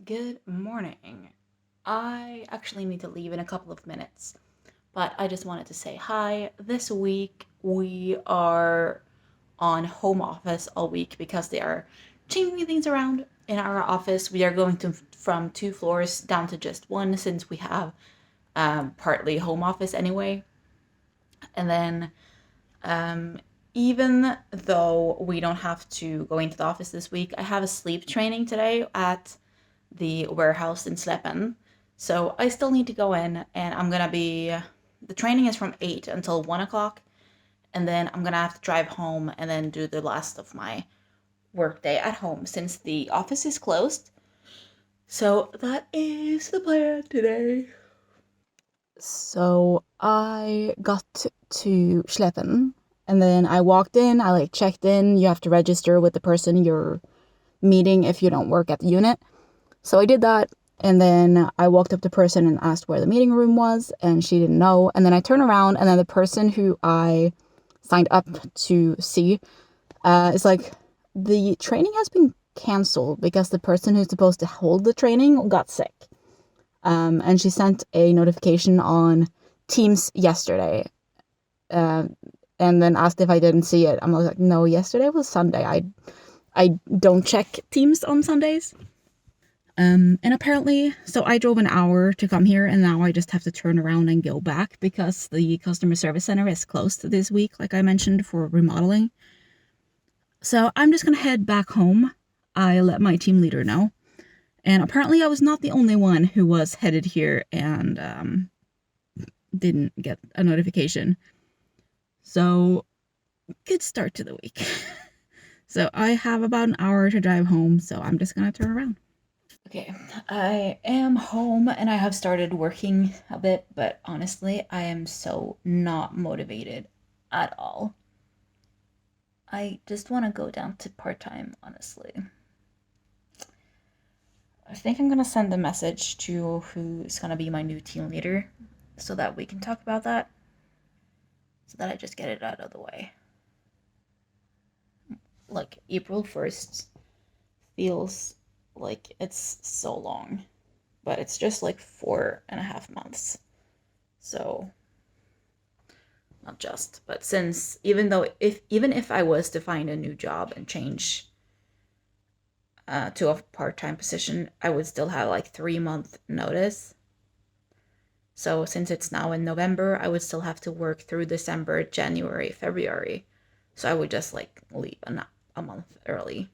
Good morning. I actually need to leave in a couple of minutes, but I just wanted to say hi. This week we are on home office all week because they are changing things around in our office. We are going to from 2 floors down to just one since we have partly home office anyway. And then um, even though we don't have to go into the office this week, I have a sleep training today at the warehouse in Slepen. So I still need to go in and I'm gonna be the training is from 8 until 1 o'clock, and then I'm gonna have to drive home and then do the last of my workday at home since the office is closed. So that is the plan today. So I got to Slepen and then I walked in, I checked in. You have to register with the person you're meeting if you don't work at the unit. So I did that, and then I walked up to the person and asked where the meeting room was, and she didn't know. And then I turned around, and then the person who I signed up to see is like, the training has been canceled because the person who's supposed to hold the training got sick. And she sent a notification on Teams yesterday, and then asked if I didn't see it. I'm like, no, yesterday was Sunday. I don't check Teams on Sundays. And apparently, so I drove an hour to come here, and now I just have to turn around and go back because the customer service center is closed this week, like I mentioned, for remodeling. So I'm just gonna head back home. I let my team leader know. And apparently I was not the only one who was headed here and didn't get a notification. So, good start to the week. So I have about an hour to drive home, so I'm just gonna turn around. Okay, I am home and I have started working a bit, but honestly, I am so not motivated at all. I just want to go down to part-time, honestly. I think I'm gonna send a message to who's gonna be my new team leader so that we can talk about that, so that I just get it out of the way. Like, April 1st feels like it's so long, but it's just like 4.5 months. So, not just, but since even if I was to find a new job and change to a part-time position, I would still have like 3 month notice. So since it's now in November, I would still have to work through December, January, February. So I would just like leave a month early.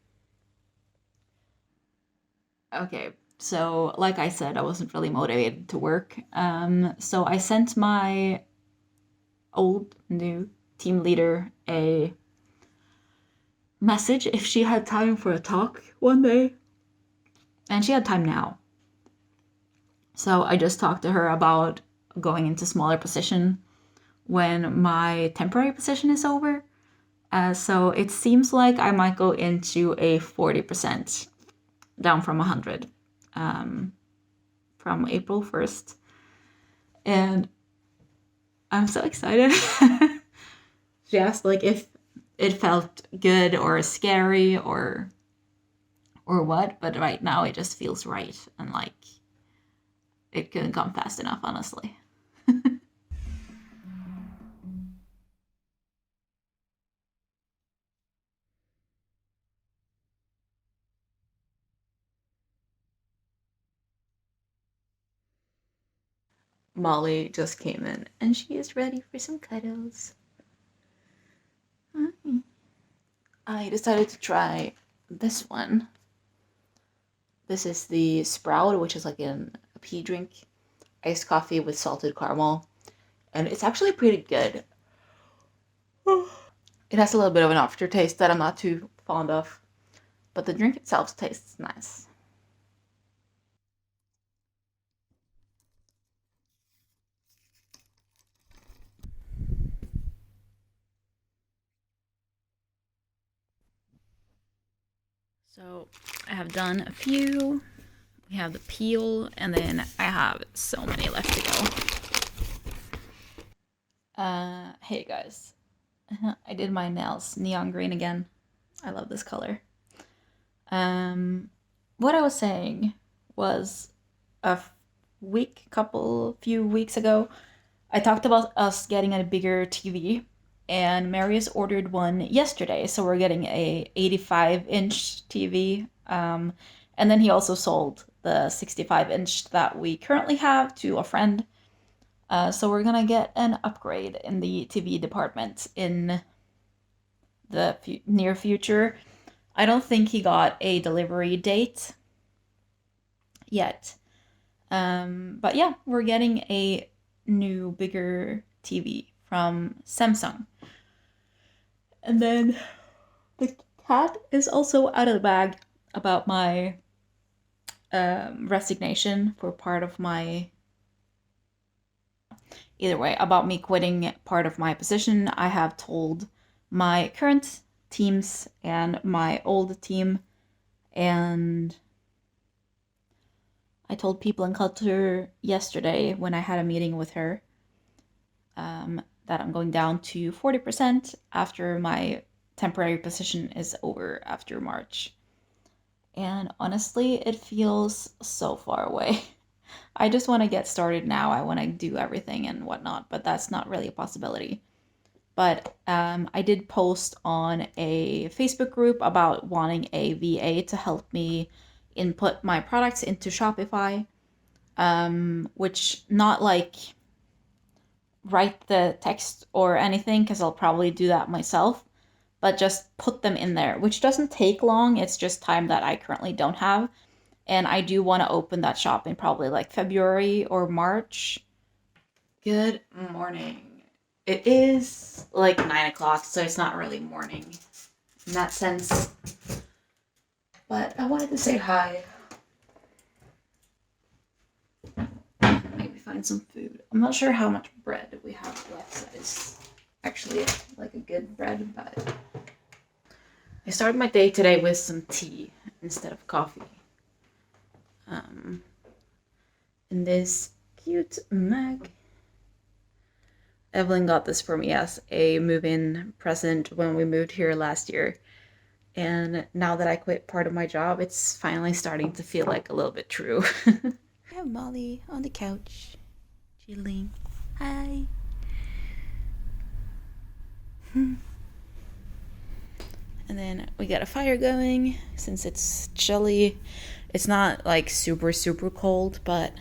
Okay, so like I said, I wasn't really motivated to work. So I sent my old new team leader a message if she had time for a talk one day. And she had time now. So I just talked to her about going into smaller position when my temporary position is over. So it seems like I might go into a 40% down from 100 from April 1st. And I'm so excited. She asked like if it felt good or scary or what, but right now it just feels right, and like it couldn't come fast enough, honestly. Molly just came in and she is ready for some cuddles. I decided to try this one. This is the Sprout, which is like a pea drink, iced coffee with salted caramel, and it's actually pretty good. It has a little bit of an aftertaste that I'm not too fond of, but the drink itself tastes nice. So I have done a few. We have the peel, and then I have so many left to go. Hey guys. I did my nails neon green again. I love this color. What I was saying was a few weeks ago. I talked about us getting a bigger TV, and Marius ordered one yesterday, so we're getting a 85-inch TV. And then he also sold the 65-inch that we currently have to a friend. So we're gonna get an upgrade in the TV department in the near future. I don't think he got a delivery date yet. But yeah, we're getting a new, bigger TV from Samsung. And then the cat is also out of the bag about my resignation for part of my. Either way, about me quitting part of my position. I have told my current teams and my old team, and I told people in culture yesterday when I had a meeting with her that I'm going down to 40% after my temporary position is over after March. And honestly, it feels so far away. I just want to get started now. I want to do everything and whatnot, but that's not really a possibility. But I did post on a Facebook group about wanting a VA to help me input my products into Shopify, which not like write the text or anything, because I'll probably do that myself, but just put them in there, which doesn't take long. It's just time that I currently don't have. And I do want to open that shop in probably like February or March. Good morning. It is like 9 o'clock, so it's not really morning in that sense. But I wanted to say hi. Maybe find some food. I'm not sure how much bread we have left. That is actually like a good bread, but I started my day today with some tea instead of coffee. In this cute mug. Evelyn got this for me as a move-in present when we moved here last year. And now that I quit part of my job, it's finally starting to feel like a little bit true. I have Molly on the couch, chilling. Hi. And then we got a fire going since it's chilly. It's not like super, super cold, but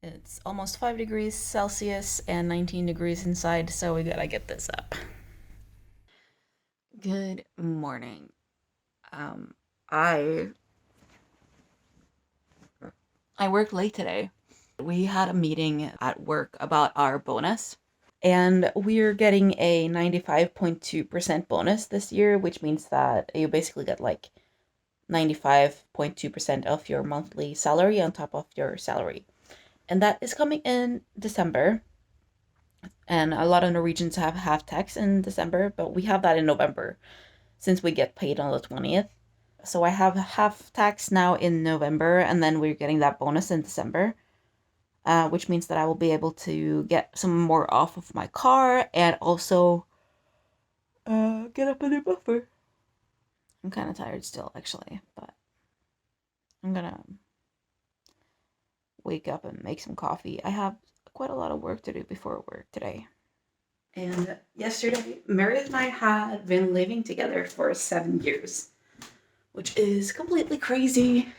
it's almost 5 degrees Celsius and 19 degrees inside, so we gotta get this up. Good morning. I worked late today. We had a meeting at work about our bonus, and we're getting a 95.2% bonus this year, which means that you basically get like 95.2% of your monthly salary on top of your salary. And that is coming in December. And a lot of Norwegians have half tax in December, but we have that in November since we get paid on the 20th. So I have half tax now in November, and then we're getting that bonus in December, which means that I will be able to get some more off of my car and also get up a new buffer. I'm kind of tired still, actually, but I'm gonna wake up and make some coffee. I have quite a lot of work to do before work today. And yesterday, Meredith and I had been living together for 7 years, which is completely crazy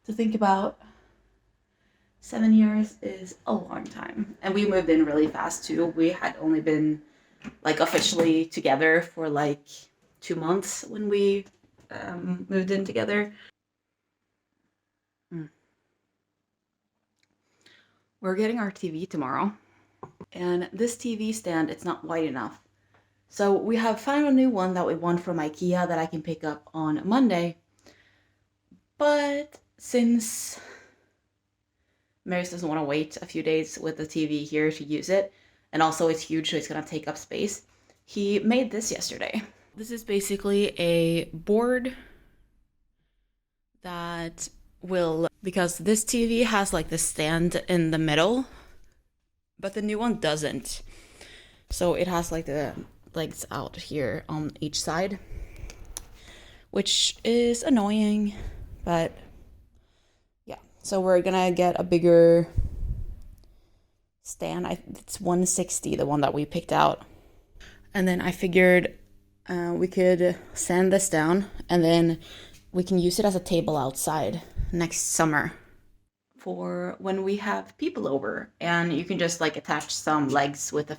to think about. 7 years is a long time. And we moved in really fast too. We had only been like officially together for like 2 months when we moved in together. We're getting our TV tomorrow. And this TV stand, it's not wide enough. So we have found a new one that we want from IKEA that I can pick up on Monday. But since Maris doesn't want to wait a few days with the TV here to use it, and also it's huge, so it's going to take up space, he made this yesterday. This is basically a board that will, because this TV has like the stand in the middle, but the new one doesn't. So it has like the legs out here on each side, which is annoying, but So we're gonna get a bigger stand. It's 160, the one that we picked out. And then I figured we could sand this down and then we can use it as a table outside next summer for when we have people over. And you can just like attach some legs with a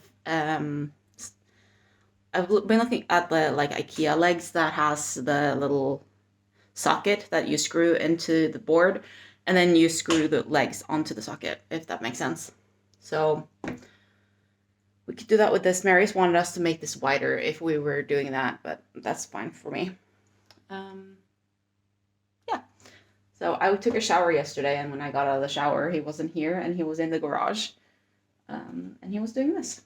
I've been looking at the like IKEA legs that has the little socket that you screw into the board, and then you screw the legs onto the socket, if that makes sense. So we could do that with this. Mary's wanted us to make this wider if we were doing that, but that's fine for me. Yeah. So I took a shower yesterday, and when I got out of the shower, he wasn't here, and he was in the garage, and he was doing this.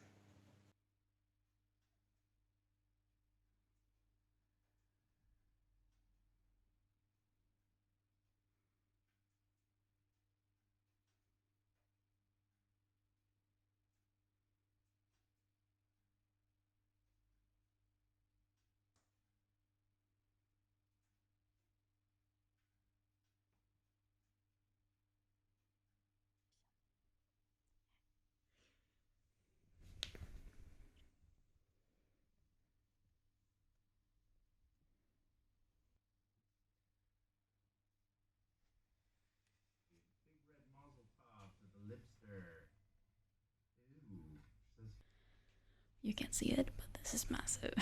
You can't see it, but this is massive.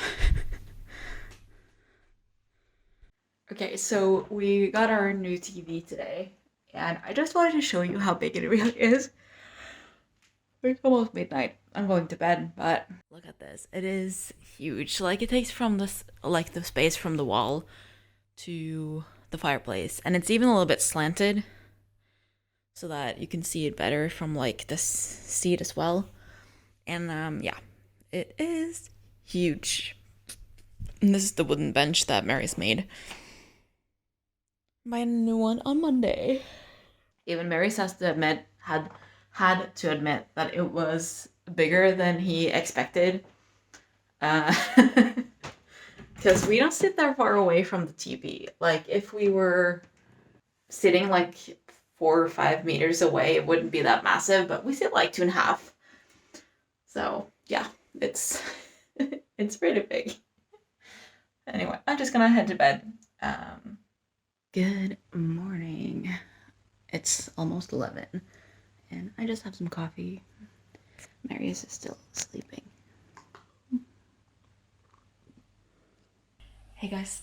Okay, so we got our new TV today, and I just wanted to show you how big it really is. It's almost midnight. I'm going to bed, but look at this. It is huge. Like it takes from this like the space from the wall to the fireplace, and it's even a little bit slanted so that you can see it better from like this seat as well. And yeah, it is huge. And this is the wooden bench that Mary's made. Buy a new one on Monday. Even Mary's has to admit had to admit that it was bigger than he expected. Because we don't sit that far away from the TV. Like if we were sitting like 4 or 5 meters away, it wouldn't be that massive, but we sit like 2.5. So yeah, it's it's pretty big. Anyway, I'm just gonna head to bed. Good morning. It's almost 11, and I just have some coffee. Marius is still sleeping. Hey guys,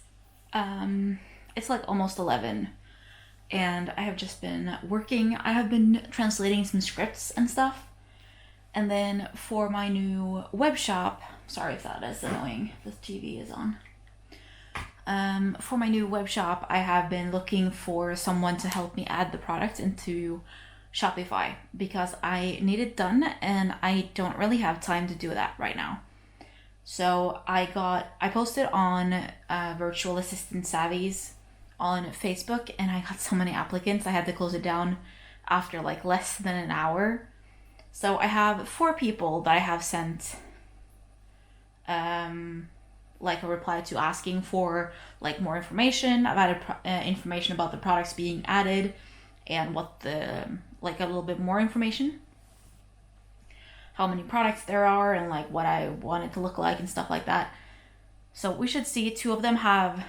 it's like almost 11, and I have just been working. I have been translating some scripts and stuff, and then for my new web shop, sorry if that is annoying, the TV is on. For my new web shop, I have been looking for someone to help me add the product into Shopify because I need it done and I don't really have time to do that right now. So I posted on Virtual Assistant Savvies on Facebook and I got so many applicants I had to close it down after like less than an hour. So I have 4 people that I have sent like a reply to asking for like more information about information about the products being added and what the like a little bit more information, how many products there are and like what I want it to look like and stuff like that. So we should see 2 of them have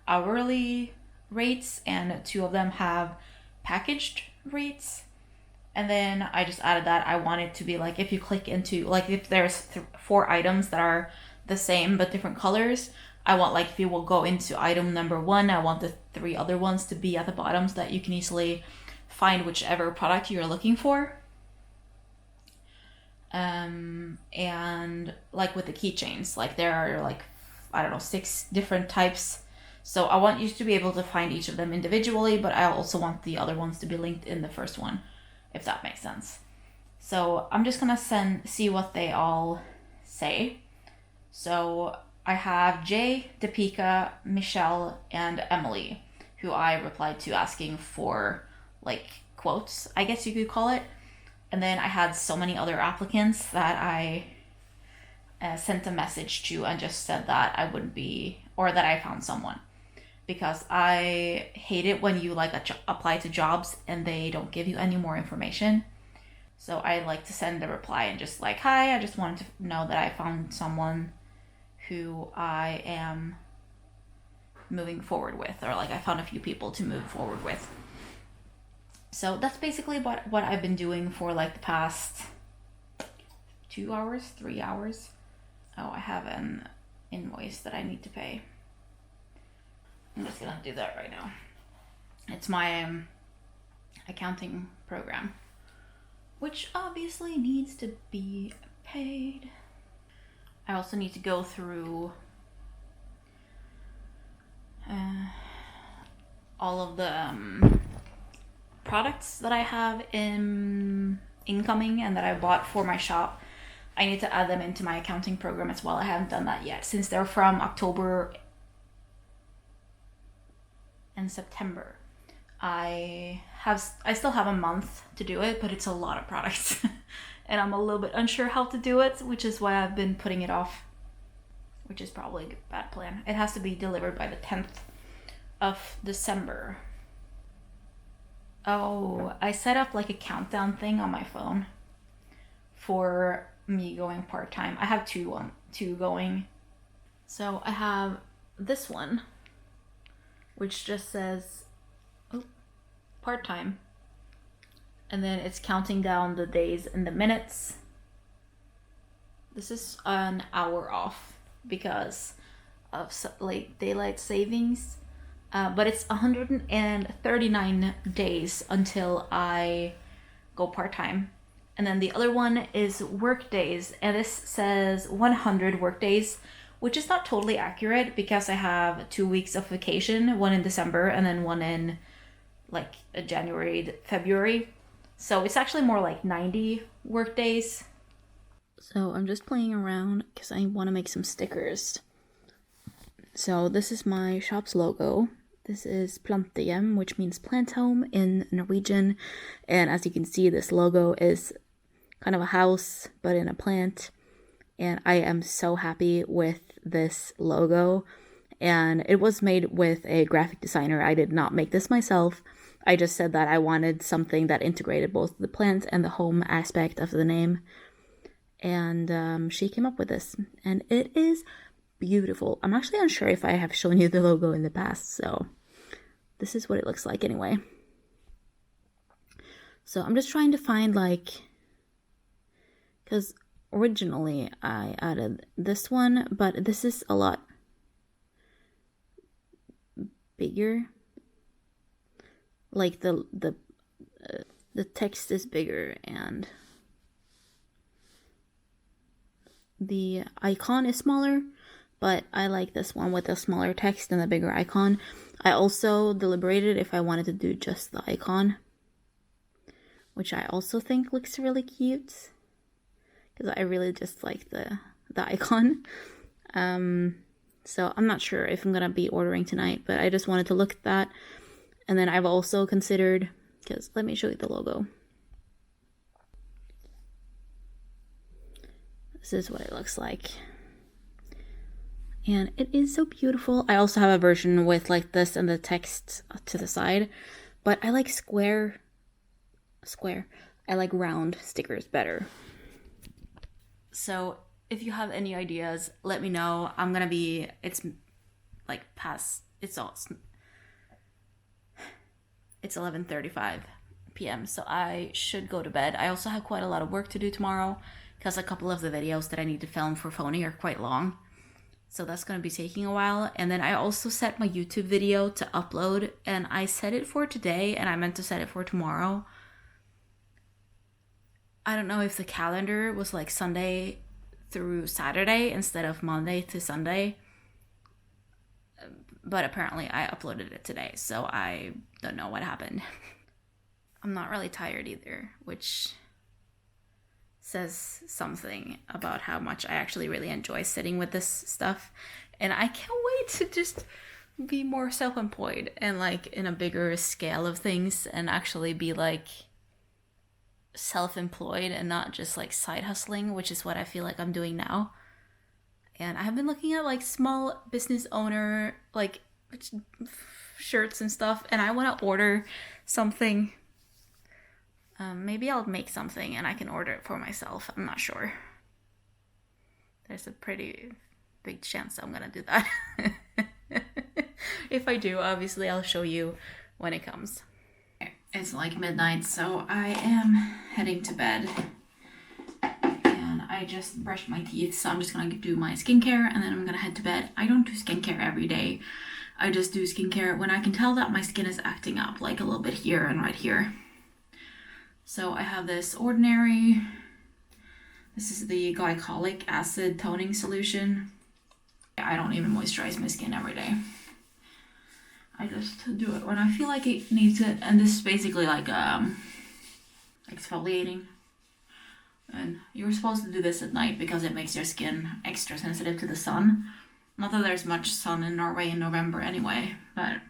hourly rates and 2 of them have packaged rates. And then I just added that I want it to be like if you click into like if there's 4 items that are the same but different colors, I want like if you will go into item number 1, I want the 3 other ones to be at the bottom so that you can easily find whichever product you're looking for. And like with the keychains, like there are like I don't know 6 different types, so I want you to be able to find each of them individually, but I also want the other ones to be linked in the first one, if that makes sense. So I'm just gonna see what they all say. So I have Jay, Deepika, Michelle, and Emily, who I replied to asking for like quotes, I guess you could call it. And then I had so many other applicants that I sent a message to and just said that I wouldn't be, or that I found someone. because I hate it when you like apply to jobs and they don't give you any more information. So I like to send a reply and just like, hi, I just wanted to know that I found someone who I am moving forward with, or like I found a few people to move forward with. So that's basically what I've been doing for like the past 2 hours, 3 hours. Oh, I have an invoice that I need to pay. I'm just gonna do that right now. It's my accounting program, which obviously needs to be paid. I also need to go through all of the products that I have in incoming and that I bought for my shop. I need to add them into my accounting program as well. I haven't done that yet since they're from October and September. I still have a month to do it, but it's a lot of products. And I'm a little bit unsure how to do it, which is why I've been putting it off, which is probably a bad plan. It has to be delivered by the 10th of December. Oh, I set up like a countdown thing on my phone for me going part-time. I have two going. So I have this one, which just says part-time, and then it's counting down the days and the minutes. This is an hour off because of like daylight savings, but it's 139 days until I go part-time. And then the other one is work days, and this says 100 work days, which is not totally accurate because I have 2 weeks of vacation, one in December and then one in like January, February. So it's actually more like 90 work days. So I'm just playing around because I want to make some stickers. So this is my shop's logo. This is Plantehjem, which means plant home in Norwegian. And as you can see, this logo is kind of a house, but in a plant. And I am so happy with this logo. And it was made with a graphic designer. I did not make this myself. I just said that I wanted something that integrated both the plant and the home aspect of the name. And she came up with this. And it is beautiful. I'm actually unsure if I have shown you the logo in the past, so this is what it looks like anyway. So I'm just trying to find like, because originally I added this one, but this is a lot bigger. Like the text is bigger and the icon is smaller, but I like this one with the smaller text and the bigger icon. I also deliberated if I wanted to do just the icon, which I also think looks really cute because I really just like the icon. So I'm not sure if I'm gonna be ordering tonight, but I just wanted to look at that. And then I've also considered, because let me show you the logo. This is what it looks like. And it is so beautiful. I also have a version with like this and the text to the side, but I like square. I like round stickers better. So if you have any ideas, let me know. I'm gonna be, it's like past, it's 11:35 p.m. so I should go to bed. I also have quite a lot of work to do tomorrow because a couple of the videos that I need to film for Phony are quite long. So that's going to be taking a while. And then I also set my YouTube video to upload, and I set it for today and I meant to set it for tomorrow. I don't know if the calendar was like Sunday through Saturday instead of Monday to Sunday. But apparently I uploaded it today, so I don't know what happened. I'm not really tired either, which says something about how much I actually really enjoy sitting with this stuff. And I can't wait to just be more self-employed and like in a bigger scale of things and actually be like self-employed and not just like side hustling, which is what I feel like I'm doing now. And I have been looking at like small business owner, like shirts and stuff, and I want to order something. Maybe I'll make something and I can order it for myself. I'm not sure. There's a pretty big chance I'm gonna do that. If I do, obviously I'll show you when it comes. It's like midnight, so I am heading to bed. And I just brushed my teeth, so I'm just gonna do my skincare and then I'm gonna head to bed. I don't do skincare every day. I just do skincare when I can tell that my skin is acting up, like a little bit here and right here. So I have this Ordinary. This is the glycolic acid toning solution. I don't even moisturize my skin every day. I just do it when I feel like it needs it. And this is basically like exfoliating. And you're supposed to do this at night because it makes your skin extra sensitive to the sun. Not that there's much sun in Norway in November anyway, but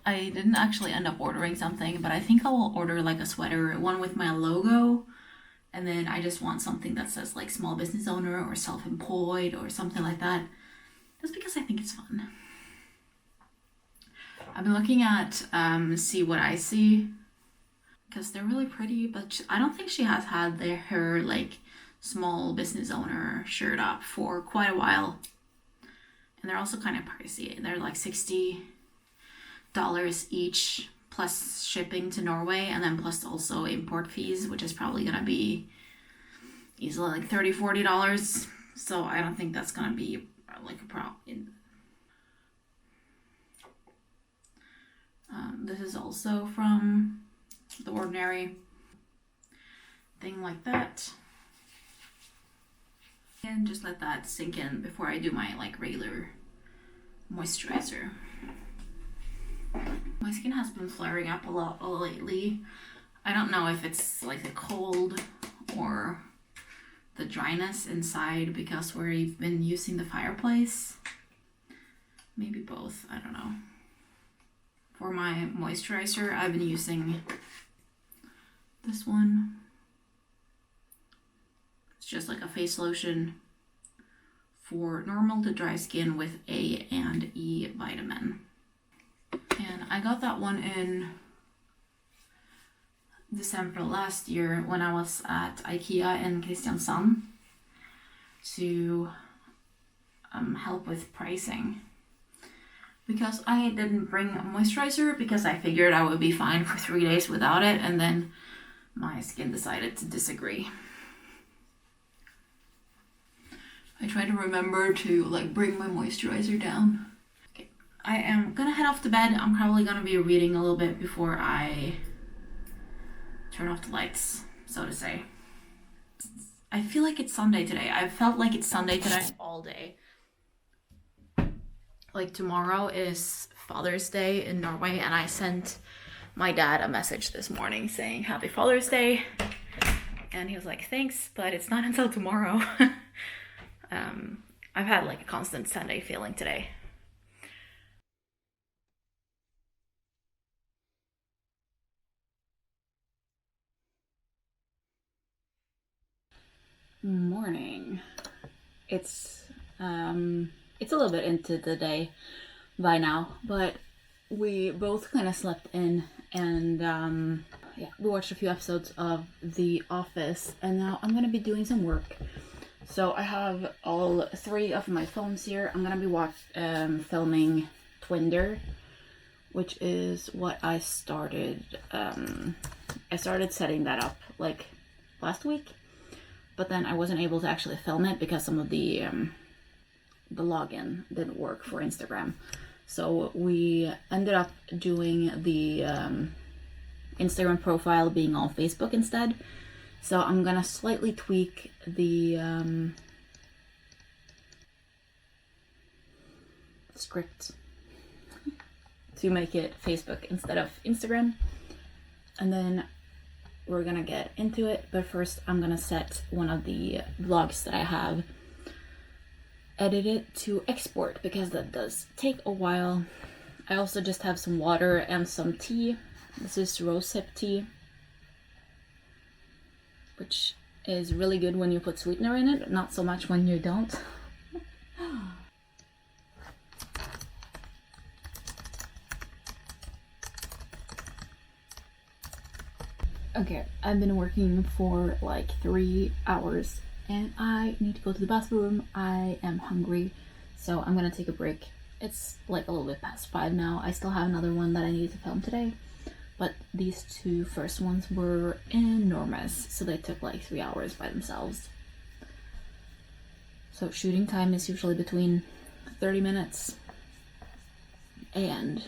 I didn't actually end up ordering something, but I think I will order like a sweater, one with my logo. And then I just want something that says like small business owner or self-employed or something like that. Just because I think it's fun. I've been looking at See What I See because they're really pretty, but I don't think she has had her like small business owner shirt up for quite a while. And they're also kind of pricey. They're like $60 each, plus shipping to Norway, and then plus also import fees, which is probably gonna be easily like $30-40. So I don't think that's gonna be like a problem. This is also from The Ordinary. Thing like that. And just let that sink in before I do my like regular moisturizer. My skin has been flaring up a lot lately. I don't know if it's like the cold or the dryness inside because we've been using the fireplace. Maybe both, I don't know. For my moisturizer, I've been using this one. It's just like a face lotion for normal to dry skin with A and E vitamin. And I got that one in December last year when I was at IKEA in Kristiansand to help with pricing. Because I didn't bring a moisturizer because I figured I would be fine for 3 days without it, and then my skin decided to disagree. I try to remember to like bring my moisturizer down. Okay. I am gonna head off to bed. I'm probably gonna be reading a little bit before I turn off the lights, so to say. I feel like it's Sunday today. I've felt like it's Sunday today all day. Like tomorrow is Father's Day in Norway, and I sent my dad a message this morning saying Happy Father's Day, and he was like, thanks, but it's not until tomorrow. I've had like a constant Sunday feeling today. Morning. It's a little bit into the day by now, but we both kind of slept in, and yeah, we watched a few episodes of The Office, and now I'm gonna be doing some work. So I have all 3 of my phones here. I'm gonna be filming Twinder, which is what I started. I started setting that up like last week, but then I wasn't able to actually film it because some of the login didn't work for Instagram. So we ended up doing the Instagram profile being on Facebook instead. So I'm gonna slightly tweak the script to make it Facebook instead of Instagram. And then we're gonna get into it. But first I'm gonna set one of the vlogs that I have edited to export because that does take a while. I also just have some water and some tea. This is rosehip tea, which is really good when you put sweetener in it, but not so much when you don't. Okay, I've been working for like 3 hours and I need to go to the bathroom. I am hungry, so I'm gonna take a break. It's like a little bit past 5 now. I still have another one that I need to film today, but these two first ones were enormous, so they took like 3 hours by themselves. So shooting time is usually between 30 minutes and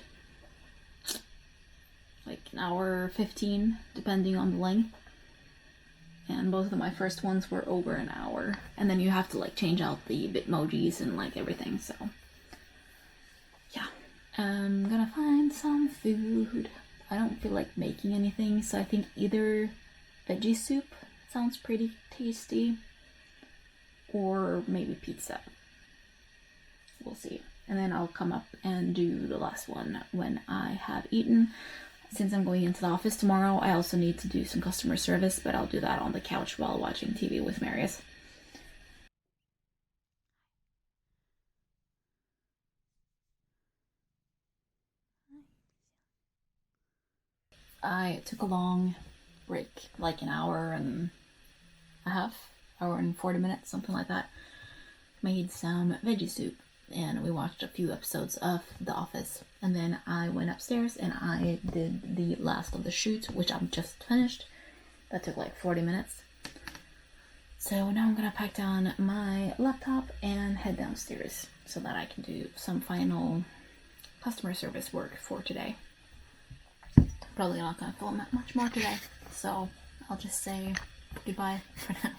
like an hour 15, depending on the length. And both of my first ones were over an hour. And then you have to like change out the bitmojis and like everything, so yeah. I'm gonna find some food. I don't feel like making anything, so I think either veggie soup sounds pretty tasty, or maybe pizza. We'll see. And then I'll come up and do the last one when I have eaten. Since I'm going into the office tomorrow, I also need to do some customer service, but I'll do that on the couch while watching TV with Marius. I took a long break, like an hour and a half, hour and 40 minutes, something like that. Made some veggie soup and we watched a few episodes of The Office. And then I went upstairs and I did the last of the shoot, which I'm just finished. That took like 40 minutes. So now I'm gonna pack down my laptop and head downstairs so that I can do some final customer service work for today. Probably not gonna film that much more today, so I'll just say goodbye for now.